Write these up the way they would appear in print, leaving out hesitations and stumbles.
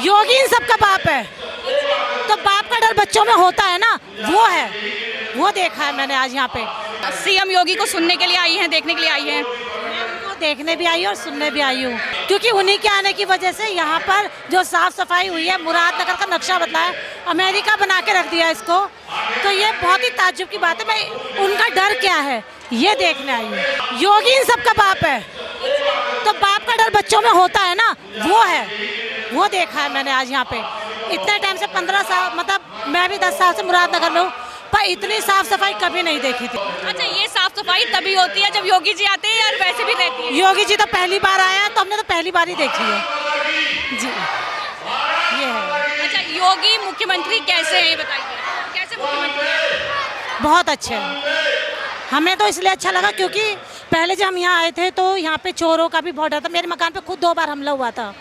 योगी इन सबका बाप है, तो बाप का डर बच्चों में होता है ना, वो है, वो देखा है मैंने आज यहाँ पे। सीएम योगी को सुनने के लिए आई हैं, देखने के लिए आई हैं। मैं उनको देखने भी आई हूँ और सुनने भी आई हूँ, क्योंकि उन्हीं के आने की वजह से यहाँ पर जो साफ सफाई हुई है, मुरादनगर का नक्शा बदला है, अमेरिका बना के रख दिया इसको, तो ये बहुत ही ताज्जुब की बात है। मैं उनका डर क्या है ये देखने आई हूँ। योगी इन सबका बाप है, तो बाप का डर बच्चों में होता है ना, वो है, वो देखा है मैंने आज यहाँ पे। इतने टाइम से 15 साल, मतलब मैं भी 10 साल से मुरादनगर में हूँ, पर इतनी साफ सफाई कभी नहीं देखी थी। अच्छा, ये साफ सफाई तभी होती है जब योगी जी आते हैं, और वैसे भी रहती है। योगी जी तो पहली बार आए हैं, तो हमने तो पहली बार ही देखी है जी, ये है। अच्छा, योगी मुख्यमंत्री कैसे हैं ये बताइए, कैसे मुख्यमंत्री हैं? बहुत अच्छे हैं। हमें तो इसलिए अच्छा लगा क्योंकि पहले जब हम यहाँ आए थे तो यहाँ पे चोरों का भी बहुत डर था। मेरे मकान पे खुद 2 बार हमला हुआ था,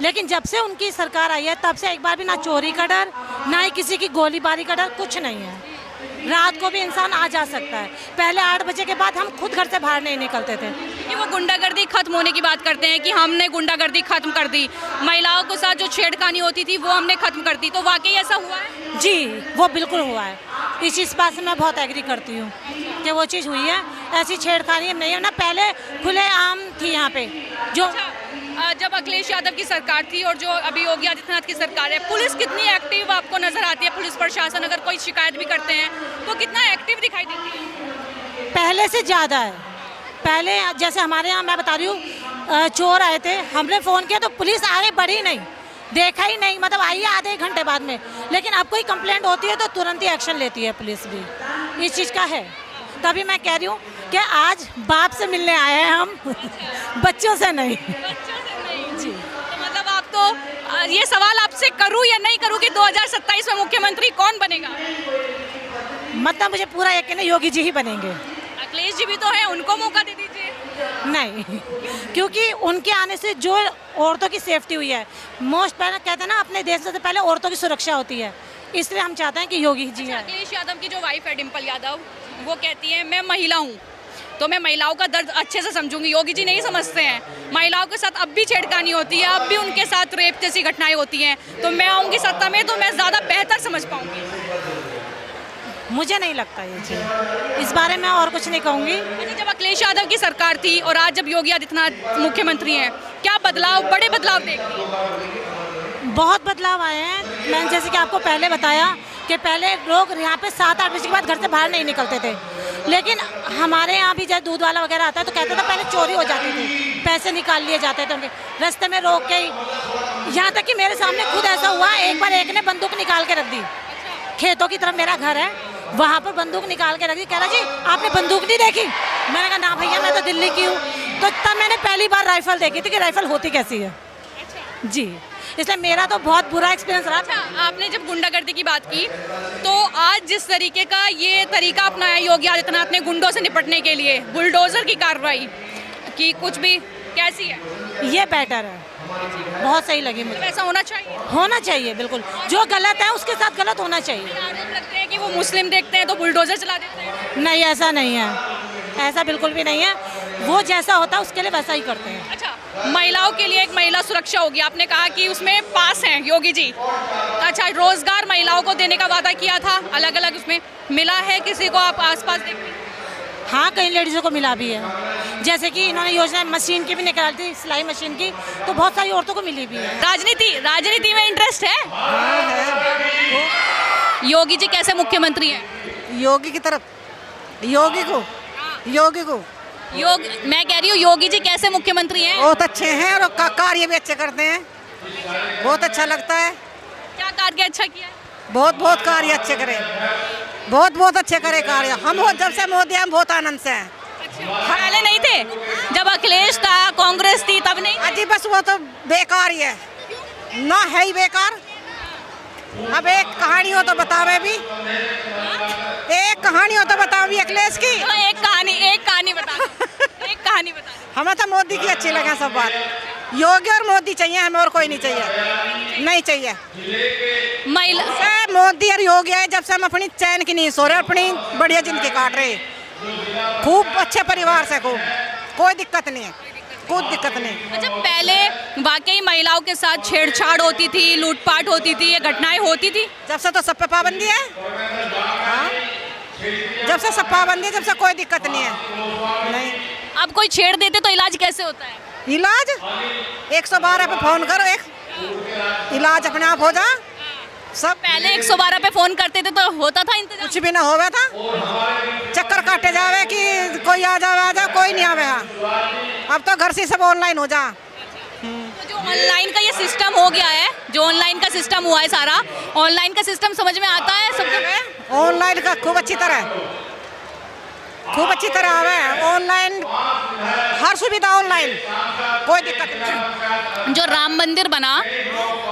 लेकिन जब से उनकी सरकार आई है तब से एक बार भी ना चोरी का डर, ना ही किसी की गोलीबारी का डर, कुछ नहीं है। रात को भी इंसान आ जा सकता है। पहले 8 बजे के बाद हम खुद घर से बाहर नहीं निकलते थे। कि वो गुंडागर्दी खत्म होने की बात करते हैं कि हमने गुंडागर्दी खत्म कर दी, महिलाओं के साथ जो छेड़खानी होती थी वो हमने खत्म कर दी, तो वाकई ऐसा हुआ है? जी, वो बिल्कुल हुआ है। इस बात से मैं बहुत एग्री करती हूँ कि वो चीज़ हुई है। ऐसी छेड़खानी नहीं है ना, पहले खुलेआम थी यहाँ पे जो। जब अखिलेश यादव की सरकार थी और जो अभी योगी आदित्यनाथ की सरकार है, पुलिस कितनी एक्टिव आपको नजर आती है? पुलिस प्रशासन अगर कोई शिकायत भी करते हैं तो कितना एक्टिव दिखाई देती है? पहले से ज़्यादा है। पहले जैसे हमारे यहाँ मैं बता रही हूँ, चोर आए थे, हमने फ़ोन किया तो पुलिस आगे बढ़ी नहीं, देखा ही नहीं, मतलब आई है आधे घंटे बाद में। लेकिन अब कोई कंप्लेंट होती है तो तुरंत ही एक्शन लेती है पुलिस भी, इस चीज़ का है। तभी मैं कह रही हूँ कि आज बाप से मिलने आए हैं हम, बच्चों से नहीं। जी, तो मतलब आप तो ये सवाल आपसे करूं या नहीं करूं कि 2027 में मुख्यमंत्री कौन बनेगा? मतलब मुझे पूरा यकीन है योगी जी ही बनेंगे। अखिलेश जी भी तो हैं, उनको मौका दे दीजिए। नहीं, क्योंकि उनके आने से जो औरतों की सेफ्टी हुई है, मोस्ट पहले कहते हैं ना, अपने देश से पहले औरतों की सुरक्षा होती है, इसलिए हम चाहते हैं कि योगी जी हैं। अखिलेश यादव की जो वाइफ है डिम्पल यादव, वो कहती है मैं महिला हूँ तो मैं महिलाओं का दर्द अच्छे से समझूंगी। योगी जी नहीं समझते हैं, महिलाओं के साथ अब भी छेड़खानी होती है, अब भी उनके साथ रेप जैसी घटनाएं होती हैं, तो मैं आऊँगी सत्ता में तो मैं ज़्यादा बेहतर समझ पाऊँगी। मुझे नहीं लगता ये चीज़, इस बारे में और कुछ नहीं कहूँगी। अच्छा, जब अखिलेश यादव की सरकार थी और आज जब योगी आदित्यनाथ मुख्यमंत्री हैं, क्या बदलाव, बड़े बदलाव देखते? बहुत बदलाव आए हैं। मैंने जैसे कि आपको पहले बताया कि पहले लोग यहाँ पे 7-8 बजे के बाद घर से बाहर नहीं निकलते थे, लेकिन हमारे यहाँ भी जब दूध वाला वगैरह आता है तो कहते थे पहले चोरी हो जाती थी, पैसे निकाल लिए जाते थे उनके, रास्ते में रोक के। यहाँ तक कि मेरे सामने खुद ऐसा हुआ, एक बार एक ने बंदूक निकाल के रख दी, खेतों की तरफ मेरा घर है, वहाँ पर बंदूक निकाल के रख दी, कह रहा जी आपने बंदूक नहीं देखी? मैंने कहा ना भैया, मैं तो दिल्ली की हूँ। तो तब मैंने पहली बार राइफल देखी थी कि राइफल होती कैसी है। जी, इसलिए मेरा तो बहुत बुरा एक्सपीरियंस रहा। अच्छा, आपने जब गुंडागर्दी की बात की, तो आज जिस तरीके का ये तरीका अपनाया योगी आदित्यनाथ ने गुंडों से निपटने के लिए, बुलडोजर की कार्रवाई की, कुछ भी कैसी है? ये बेटर है, बहुत सही लगी मुझे। ऐसा होना चाहिए, होना चाहिए बिल्कुल, जो गलत है उसके साथ गलत होना चाहिए। आरोप लगते हैं कि वो मुस्लिम देखते हैं तो बुलडोजर चला देते हैं। नहीं, ऐसा नहीं है, ऐसा बिल्कुल भी नहीं है। वो जैसा होता है उसके लिए वैसा ही करते हैं। अच्छा, महिलाओं के लिए एक महिला सुरक्षा होगी, आपने कहा कि उसमें पास हैं योगी जी। अच्छा, रोजगार महिलाओं को देने का वादा किया था, अलग अलग उसमें मिला है किसी को? आप आसपास देखते हैं? हाँ, कई लेडीज़ों को मिला भी है, जैसे कि इन्होंने योजना मशीन की भी निकाली थी, सिलाई मशीन की, तो बहुत सारी औरतों को मिली भी है। राजनीति में इंटरेस्ट है? हाँ है। योगी जी कैसे मुख्यमंत्री हैं? योगी की तरफ, योगी को मैं कह रही हूँ योगी जी कैसे मुख्यमंत्री हैं? बहुत अच्छे हैं और कार्य भी अच्छे करते हैं, बहुत अच्छा लगता है। क्या कार्य अच्छा किया? बहुत कार्य अच्छे करे, बहुत अच्छे करे कार्य। हम जब से मोदी हम बहुत आनंद से हैं। पहले नहीं थे, जब अखिलेश था, कांग्रेस थी, तब नहीं? अजी बस वो तो बेकार ही है ना, है ही बेकार। अब एक कहानी हो तो बतावे भी, एक कहानी हो तो बताओ भी अखिलेश की। तो एक कहानी बता एक कहानी बता। हमें तो मोदी की अच्छी लगे सब बात। योगी और मोदी चाहिए हमें, और कोई नहीं चाहिए। महिला से मोदी और योगी है, जब से हम अपनी चैन की नींद सो रहे, अपनी बढ़िया जिंदगी काट रहे, खूब अच्छे परिवार से, कोई दिक्कत नहीं है, कोई दिक्कत नहीं। अच्छा, पहले वाकई महिलाओं के साथ छेड़छाड़ होती थी, लूटपाट होती थी, ये घटनाएं होती थी? जब से तो सब पे पाबंदी है। हाँ, जब से सब पाबंदी है, जब से कोई दिक्कत नहीं है। नहीं, अब कोई छेड़ देते तो इलाज कैसे होता है? इलाज 112 पे फोन करो, एक इलाज अपने आप हो जा। सब पहले 112 पे फोन करते थे तो होता था इंतजाम? कुछ भी ना होवे था, चक्कर काटे जावे कि कोई आ जा, कोई नहीं आवे। अब तो घर से सब ऑनलाइन हो जा। तो जो ऑनलाइन का ये सिस्टम हो गया है, जो ऑनलाइन का सिस्टम हुआ है सारा, ऑनलाइन का सिस्टम समझ में आता है सबको? ऑनलाइन का खूब अच्छी तरह आवे। ऑनलाइन हर सुविधा ऑनलाइन, कोई दिक्कत नहीं। जो राम मंदिर बना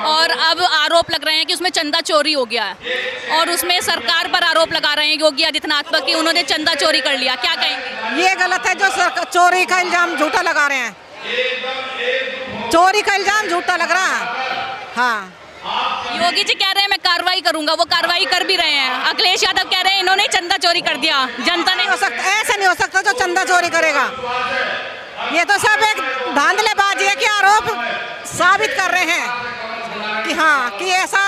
और अब आरोप लग रहे हैं कि उसमें चंदा चोरी हो गया है, और उसमें सरकार पर आरोप लगा रहे हैं योगी आदित्यनाथ पर कि उन्होंने चंदा चोरी कर लिया, क्या कहेंगे? ये गलत है, जो चोरी का इल्जाम झूठा लगा रहे हैं। चोरी का इल्जाम झूठा लग रहा है। हाँ, योगी जी कह रहे हैं मैं कार्रवाई करूंगा, वो कार्रवाई कर भी रहे हैं। अखिलेश यादव कह रहे हैं इन्होंने चंदा चोरी कर दिया, जनता ने। हो सकता, ऐसा नहीं हो सकता जो चंदा चोरी करेगा। ये तो सब एक धांधलेबाजी है कि आरोप साबित कर रहे हैं कि हाँ, कि ऐसा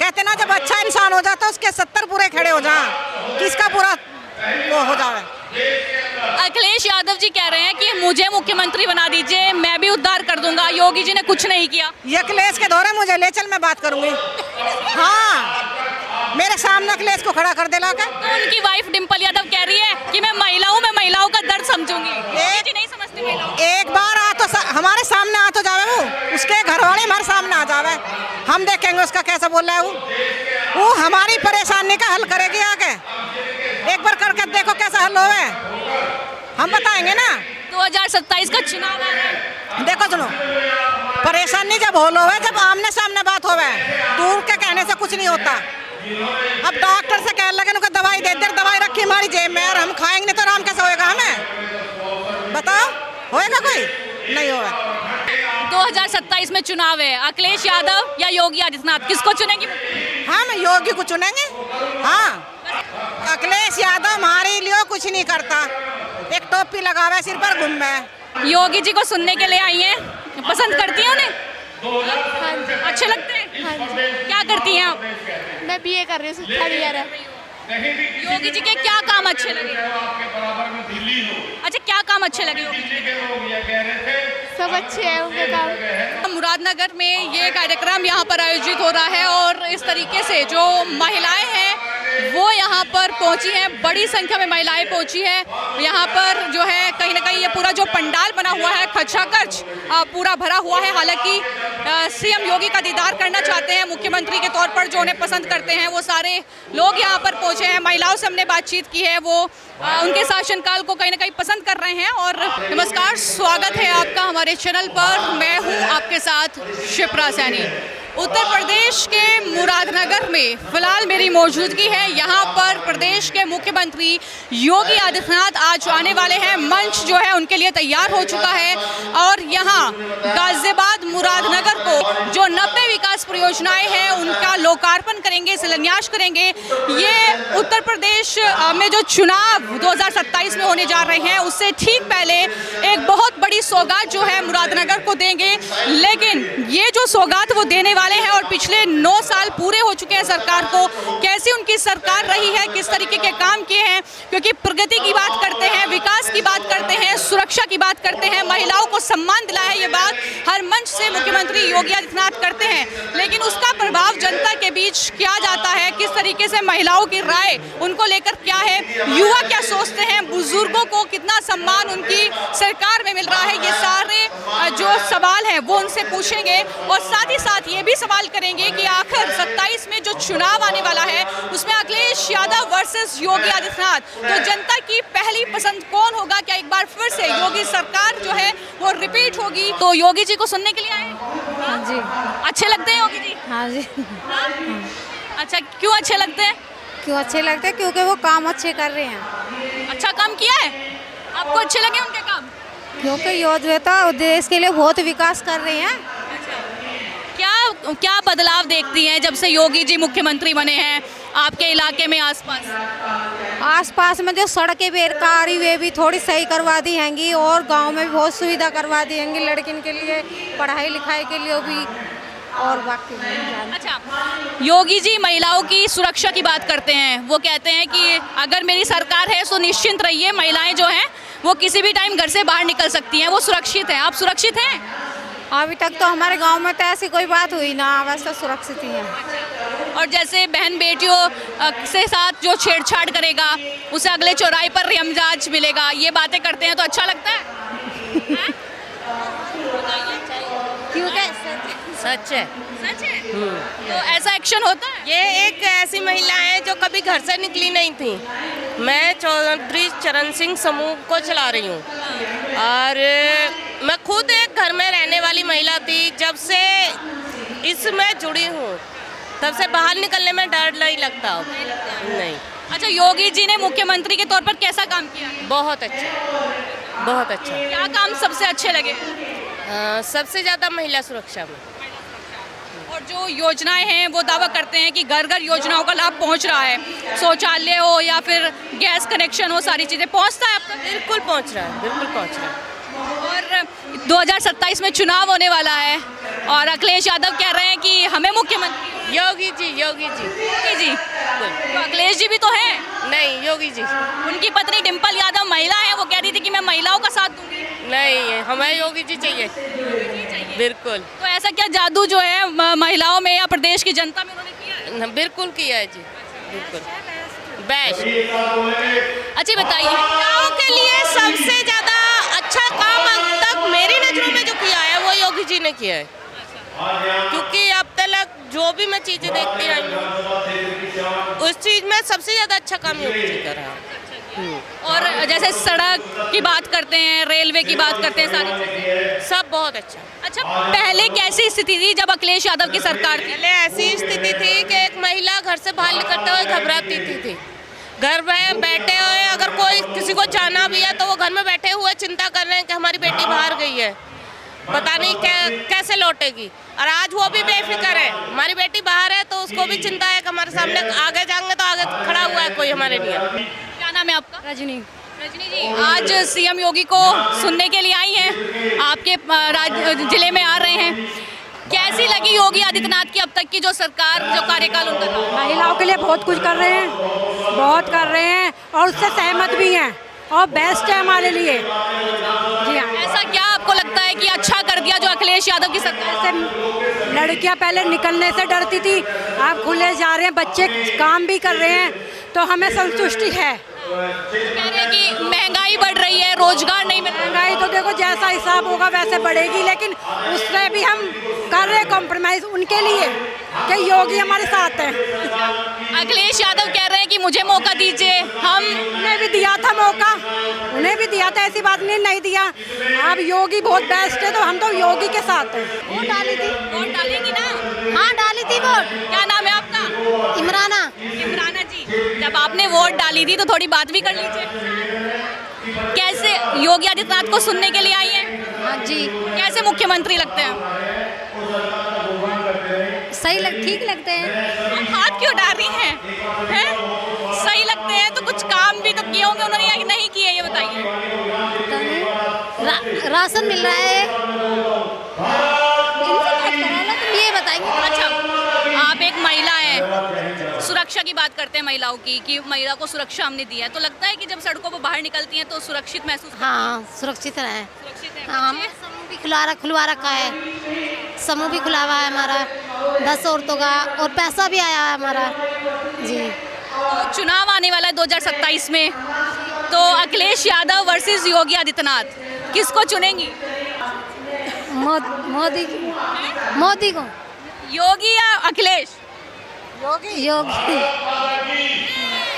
कहते ना, जब अच्छा इंसान हो जाता है उसके 70 पूरे खड़े हो जाए, किसका पूरा वो हो जाए। अखिलेश यादव जी कह रहे हैं कि मुझे मुख्यमंत्री बना दीजिए, मैं भी उद्धार कर दूंगा। योगी जी ने कुछ नहीं किया। ये अखिलेश के दौरे मुझे ले चल, मैं बात करूंगी। हाँ, मेरे सामने अखिलेश को खड़ा कर दे ला के। तो उनकी वाइफ डिम्पल यादव कह रही है कि मैं महिला हूँ, मैं महिलाओं का दर्द समझूंगी। योगी जी नहीं समझते महिलाओं। एक बार आ तो हमारे सामने आ तो जावे, वो उसके घर वाले हमारे सामने आ जावे, हम देखेंगे उसका कैसा बोल रहा है। वो हमारी परेशानी का हल करेगी आके। एक बार करके देखो कैसा हल होवे, हम बताएंगे ना। 2027 का चुनाव आ रहा है। देखो सुनो, परेशानी जब हल होवे, जब आमने सामने बात होवे, दूर के कहने से कुछ नहीं होता। अब डॉक्टर से कहने लगे उनको दवाई दे, दवाई रखी हमारी जेब में और हम खाएंगे नहीं तो आराम कैसे होएगा हमें? बताओ, होएगा कोई? नहीं होगा। 2027 में चुनाव है, अखिलेश यादव या योगी आदित्यनाथ, किसको चुनेंगे? हाँ, मैं योगी को चुनेंगे। हाँ, अखिलेश यादव हमारे लिए कुछ नहीं करता, एक टोपी लगावे, सिर पर घूमे। योगी जी को सुनने के लिए आई हैं, पसंद करती हैं उन्हें? अच्छे लगते हैं? हाँ जी। क्या करती हैं आप? मैं बीए कर रही हूँ, थर्ड ईयर है। योगी जी के क्या काम अच्छे लगे? अच्छा, क्या काम अच्छे लगे योगी जी के? सब अच्छे हैं उनके काम। मुरादनगर में ये कार्यक्रम यहाँ पर आयोजित हो रहा है और इस तरीके से जो महिलाएं हैं वो यहाँ पर पहुँची हैं, बड़ी संख्या में महिलाएं पहुँची हैं। यहाँ पर जो है कहीं ना कहीं ये पूरा जो पंडाल बना हुआ है खचाखच पूरा भरा हुआ है। हालांकि सीएम योगी का दीदार करना चाहते हैं, मुख्यमंत्री के तौर पर जो उन्हें पसंद करते हैं वो सारे लोग यहाँ पर पहुँचे हैं। महिलाओं से हमने बातचीत की है, वो उनके शासनकाल को कहीं ना कहीं पसंद कर रहे हैं। और नमस्कार, स्वागत है आपका हमारे चैनल पर। मैं हूँ आपके साथ शिप्रा सैनी। उत्तर प्रदेश के मुरादनगर में फिलहाल मेरी मौजूदगी है। यहाँ पर प्रदेश के मुख्यमंत्री योगी आदित्यनाथ आज आने वाले हैं। मंच जो है उनके लिए तैयार हो चुका है और यहाँ गाजियाबाद मुरादनगर को जो 90 विकास परियोजनाएं हैं उनका लोकार्पण करेंगे, शिलान्यास करेंगे। ये उत्तर प्रदेश में जो चुनाव 2027 में होने जा रहे हैं उससे ठीक पहले एक बहुत बड़ी सौगात जो है मुरादनगर को देंगे। लेकिन ये जो सौगात वो देने वाले हैं और पिछले 9 साल पूरे हो चुके हैं सरकार को, कैसी उनकी सरकार रही है, किस तरीके के काम किए हैं, क्योंकि प्रगति की बात करते हैं, विकास की बात करते हैं, सुरक्षा की बात करते हैं, महिलाओं को सम्मान दिलाया है, ये बात हर मंच से मुख्यमंत्री योगी आदित्यनाथ करते हैं। लेकिन उसका प्रभाव जनता के बीच क्या जाता है, किस तरीके से महिलाओं की राय उनको लेकर क्या है, युवा क्या सोचते हैं, बुजुर्गों को कितना सम्मान उनकी सरकार में मिल रहा है, ये सारे जो सवाल हैं वो उनसे पूछेंगे। और साथ ही साथ ये भी सवाल करेंगे कि आखिर 27 में जो चुनाव आने वाला है उसमें अखिलेश यादव वर्सेस योगी आदित्यनाथ, तो जनता की पहली पसंद कौन होगा? क्या एक बार फिर से योगी सरकार जो है वो रिपीट होगी? तो योगी जी को सुनने के लिए आए? हाँ जी। अच्छे लगते हैं योगी जी? हाँ जी। अच्छा, क्यों अच्छे लगते हैं? क्यों अच्छे लगते हैं? क्योंकि वो काम अच्छे कर रहे हैं। अच्छा काम किया है? आपको अच्छे लगे उनके काम? क्योंकि योजना देश के लिए बहुत विकास कर रहे हैं। क्या क्या बदलाव देखती हैं जब से योगी जी मुख्यमंत्री बने हैं आपके इलाके में आसपास? आसपास में जो सड़कें बेकार ही वे भी थोड़ी सही करवा दी हैंगी, और गांव में भी बहुत सुविधा करवा दी हैंगी लड़किन के लिए, पढ़ाई लिखाई के लिए भी। और बाकी नहीं जानती। अच्छा, योगी जी महिलाओं की सुरक्षा की बात करते हैं। वो कहते हैं कि अगर मेरी सरकार है तो निश्चिंत रहिए, महिलाएं जो हैं वो किसी भी टाइम घर से बाहर निकल सकती हैं, वो सुरक्षित हैं। आप सुरक्षित हैं? अभी तक तो हमारे गांव में तो ऐसी कोई बात हुई ना, वैसे सुरक्षित ही है। और जैसे बहन बेटियों से साथ जो छेड़छाड़ करेगा उसे अगले चौराहे पर रिमजाज मिलेगा, ये बातें करते हैं तो अच्छा लगता है? क्योंकि सच है। सच है? तो ऐसा एक्शन होता है? ये एक ऐसी महिला है जो कभी घर से निकली नहीं थी। मैं चौधरी चरण सिंह समूह को चला रही हूँ और मैं खुद एक घर में रहने वाली महिला थी। जब से इसमें जुड़ी हूँ तब से बाहर निकलने में डर नहीं लगता अब। नहीं। अच्छा, योगी जी ने मुख्यमंत्री के तौर पर कैसा काम किया? बहुत अच्छा, बहुत अच्छा। क्या काम सबसे अच्छे लगे? सबसे ज़्यादा महिला सुरक्षा में। और जो योजनाएं हैं वो दावा करते हैं कि घर घर योजनाओं का लाभ पहुंच रहा है, शौचालय हो या फिर गैस कनेक्शन हो, सारी चीज़ें पहुंचता है अब तक? बिल्कुल पहुंच रहा है, बिल्कुल पहुंच रहा है। और 2027 में चुनाव होने वाला है और अखिलेश यादव कह रहे हैं कि हमें मुख्यमंत्री योगी जी, योगी जी, योगी जी। तो अखिलेश जी भी तो हैं। नहीं, योगी जी। उनकी पत्नी डिम्पल यादव महिला है, वो कह रही थी कि मैं महिलाओं का साथ दूंगी। नहीं, हमें योगी जी चाहिए। बिल्कुल। तो ऐसा क्या जादू जो है महिलाओं में या प्रदेश की जनता में उन्होंने किया है? बिल्कुल किया है जी, बिल्कुल बेस्ट। अच्छी बताइए, महिलाओं के लिए सबसे ज़्यादा अच्छा काम अब तक मेरी नज़रों में जो किया है वो योगी जी ने किया है। क्योंकि अब तक जो भी मैं चीज़ें देखती आई हूँ उस चीज़ में सबसे ज़्यादा अच्छा काम योगी जी कर रहा है। और जैसे सड़क की बात करते हैं, रेलवे की बात करते हैं, सारी चीजें सब बहुत अच्छा। अच्छा, पहले कैसी स्थिति थी जब अखिलेश यादव की सरकार थी? पहले ऐसी स्थिति थी कि एक महिला घर से बाहर निकलते हुए घबराती थी। घर में बैठे हुए अगर कोई किसी को जाना भी है तो वो घर में बैठे हुए चिंता कर रहे हैं कि हमारी बेटी बाहर गई है, पता नहीं कैसे लौटेगी। और आज वो भी बेफिक्र है, हमारी बेटी बाहर है तो उसको भी चिंता है कि हमारे सामने आगे जाएंगे तो आगे खड़ा हुआ है कोई हमारे लिए। क्या नाम है आपका? रजनी। रजनी जी, आज सीएम योगी को सुनने के लिए आई हैं, आपके जिले में आ रहे हैं। कैसी लगी योगी आदित्यनाथ की अब तक की जो सरकार, जो कार्यकाल उनका था? महिलाओं के लिए बहुत कुछ कर रहे हैं, बहुत कर रहे हैं और उससे सहमत भी हैं और बेस्ट है हमारे लिए। जी हाँ। ऐसा क्या आपको लगता है कि अच्छा कर दिया जो अखिलेश यादव की सरकार? से लड़कियां पहले निकलने से डरती थी, अब खुले जा रहे हैं, बच्चे काम भी कर रहे हैं, तो हमें संतुष्टि है। कह रहे हैं कि महंगाई बढ़ रही है, रोजगार नहीं मिल रहा। महंगाई तो देखो जैसा हिसाब होगा वैसे बढ़ेगी, लेकिन उससे भी हम कर रहे कॉम्प्रोमाइज उनके लिए कि योगी हमारे साथ है। अखिलेश यादव कह रहे हैं कि मुझे मौका दीजिए, हम उन्हें भी दिया था मौका, उन्हें भी दिया था, ऐसी बात नहीं दिया। अब योगी बहुत बेस्ट है तो हम तो योगी के साथ हैं। वोट डाली थी। वोट डालेंगी ना? हाँ, डाली थी वोट। क्या नाम है आपका? इमराना। इमराना जी, जब आपने वोट डाली थी तो थोड़ी बात भी कर लीजिए। कैसे योगी आदित्यनाथ को सुनने के लिए आई हैं? हाँ जी, कैसे मुख्यमंत्री लगते हैं? ठीक लगते हैं। आप हाथ क्यों डाल रही हैं? हैं? सही लगते हैं तो कुछ काम भी तो किए होंगे उन्होंने या नहीं किए, ये बताइए। राशन मिल रहा है, तुम ये बताएंगे। अच्छा, आप एक महिला हैं, सुरक्षा की बात करते हैं महिलाओं की कि महिला को सुरक्षा हमने दी है, तो लगता है कि जब सड़कों पर बाहर निकलती हैं तो सुरक्षित महसूस हाँ, सुरक्षित रहे। सुरक्षित है? हाँ, समूह भी खुलवा रखा है, समूह भी खुला हुआ है हमारा 10 औरतों का, और पैसा भी आया है हमारा जी। तो चुनाव आने वाला है 2027 में, तो अखिलेश यादव वर्सेस योगी आदित्यनाथ, किसको चुनेंगी? मोदी को। योगी या अखिलेश? योगी।